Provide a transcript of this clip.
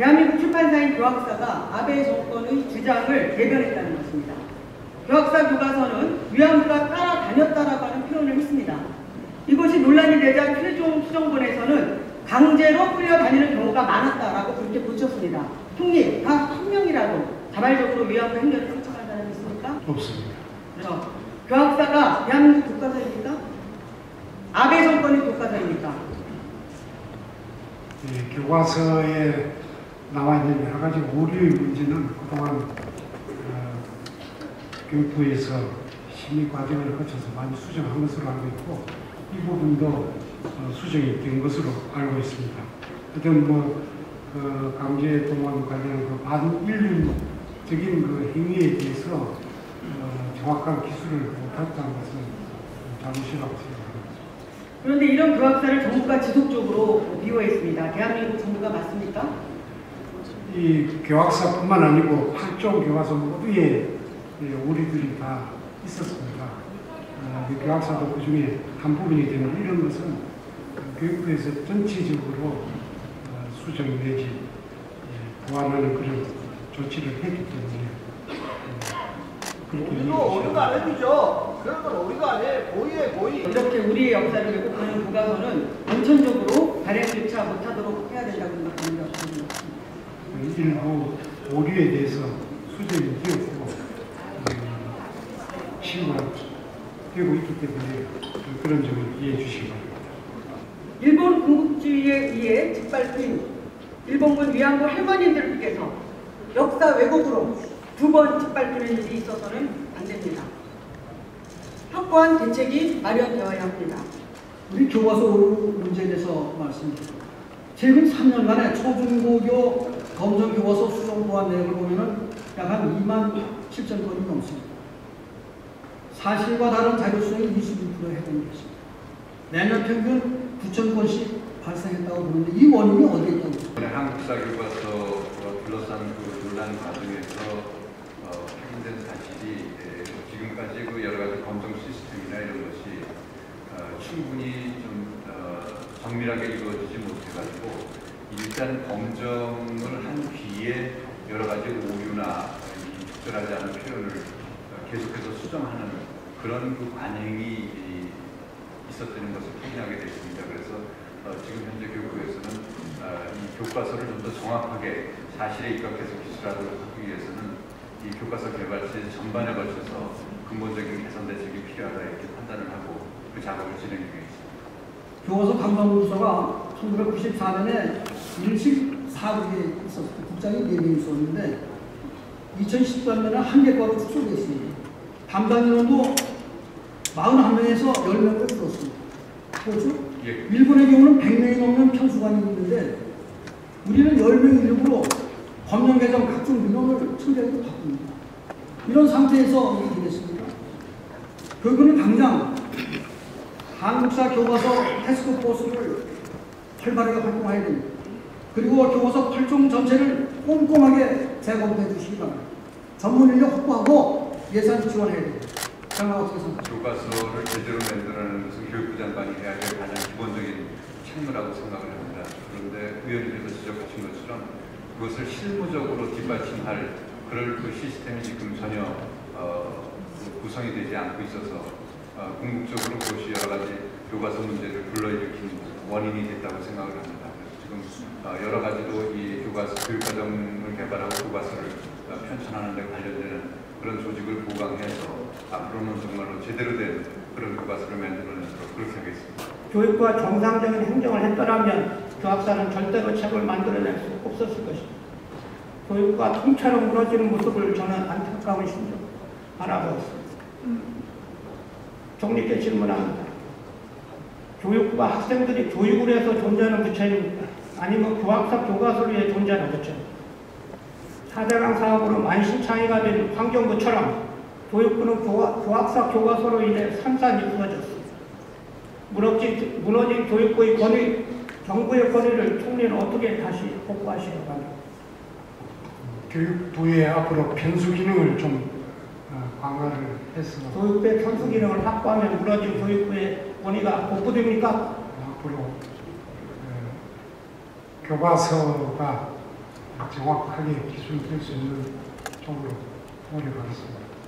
대한민국 출판사인 교학사가 아베 정권의 주장을 대변했다는 것입니다. 교학사 교과서는 위안부가 따라다녔다라고 하는 표현을 했습니다. 이것이 논란이 되자 최종 수정본에서는 강제로 끌려다니는 경우가 많았다라고 그렇게 붙였습니다. 형님, 다 한 명이라도 자발적으로 위안부 행렬을 신청한 사람이 있습니까? 없습니다. 그렇죠. 교학사가 대한민국 교과서입니까? 아베 정권의 교과서입니까? 예, 교과서에 나와 있는 여러 가지 오류의 문제는 그동안 교육부에서 심의 과정을 거쳐서 많이 수정한 것으로 알고 있고 이 부분도 수정이 된 것으로 알고 있습니다. 하여튼 강제 동원 관련 그 반인륜적인 그 행위에 대해서 정확한 기술을 못했다는 것은 잘못이라고 생각합니다. 그런데 이런 교학사를 정부가 지속적으로 비호했습니다. 대한민국 정부가 맞습니까? 이 교학사뿐만 아니고 8종 교과서 모두에 오류들이 다 있었습니다. 교학사도 그 중에 한 부분이 되는 이런 것은 교육부에서 전체적으로 수정 내지 보완하는 그런 조치를 했기 때문에 우리도 오류가 안 해주죠. 그런 건 오류가 아니에요. 고의에 고의. 이렇게 우리의 역사를 왜곡하는 교과서는 원천적으로 발행조차 못하도록 해야 된다고 생각합니다. 일부 오류에 대해서 수정이 되었고 치유가 되고 있기 때문에 그런 점을 이해해 주시기 바랍니다. 일본 군국주의에 의해 짓밟힌 일본군 위안부 할머니들께서 역사 왜곡으로 2번 짓밟히는 일이 있어서는 안 됩니다. 확고한 대책이 마련되어야 합니다. 우리 교과서 오류 문제에 대해서 말씀드립니다. 최근 3년간의 초중고교 검정 교과서 수정 보완 내역을 보면은 약 한 2만 7천 건이 넘습니다. 사실과 다른 자료 수정이 22% 해당되고 있습니다. 매년 평균 9천 건씩 발생했다고 보는데 이 원인이 어디에 있다고 보십니까? 한국사 교과서 둘러싼 그 논란 과정에서 확인된 사실이 지금까지 그 여러 가지 검정 시스템이나 이런 것이 충분히 좀 정밀하게 이루어지지 못해가지고 일단 검정을 한 뒤에 여러 가지 오류나 적절하지 않은 표현을 계속해서 수정하는 그런 그 관행이 있었다는 것을 확인하게 됐습니다. 그래서 지금 현재 교육부에서는 이 교과서를 좀 더 정확하게 사실에 입각해서 기술하도록 하기 위해서는 이 교과서 개발 시 전반에 걸쳐서 근본적인 개선 대책이 필요하다 이렇게 판단을 하고 그 작업을 진행 중에 있습니다. 교과서 감사문서가 1994년에 일식 4국에 있었습니다. 국장이 4명 있었는데 2013년에 1개과로 축소됐습니다. 담당 인원도 41명에서 10명으로 줄었습니다. 그렇죠? 예. 일본의 경우는 100명이 넘는 편수관이 있는데 우리는 10명 일부러 법령 개정 각종 민원을 청구해서 바꿉니다. 이런 상태에서 이게 되겠습니까? 교육부는 당장 한국사 교과서 태스크포스를 활발하게 활동해야 됩니다. 그리고 교과서 8종 전체를 꼼꼼하게 재검토해 주시기 바랍니다. 전문 인력 확보하고 예산 지원해야 됩니다. 장관 어떻게 생각하십니까? 교과서를 제대로 만들어내는 것은 교육부 장관이 해야 될 가장 기본적인 책무라고 생각을 합니다. 그런데 의원님께서 지적하신 것처럼 그것을 실무적으로 뒷받침할 그럴 그 시스템이 지금 전혀 구성이 되지 않고 있어서 궁극적으로 그것이 여러 가지 교과서 문제를 불러일으킨 원인이 됐다고 생각을 합니다. 그래서 지금 여러 가지로 이 교과서 교육과정을 개발하고 교과서를 편찬하는 데 관련되는 그런 조직을 보강해서 앞으로는 정말로 제대로 된 그런 교과서를 만들어내도록 그렇게 하겠습니다. 교육부가 정상적인 행정을 했더라면 교학사는 절대로 책을 만들어낼 수 없었을 것입니다. 교육부가 통째로 무너지는 모습을 저는 안타까운 심정 바라보았습니다. 총리께 질문합니다. 교육부가 학생들이 교육을 해서 존재하는 부처입니까? 아니면 교학사 교과서를 위해 존재하는 부처입니까? 4대강 사업으로 만신창이가 된 환경부처럼 교육부는 교학사 교과서로 인해 산산이 무너졌습니다. 무너진 교육부의 권위, 정부의 권위를 총리는 어떻게 다시 복구하시려고 합니까? 교육부의 앞으로 편수 기능을 좀 강화를 해서 교육부의 편수 기능을 확보하면 무너진 교육부의 권위가 복구됩니까? 앞으로 교과서가 정확하게 기술될 수 있는 쪽으로 노력하겠습니다.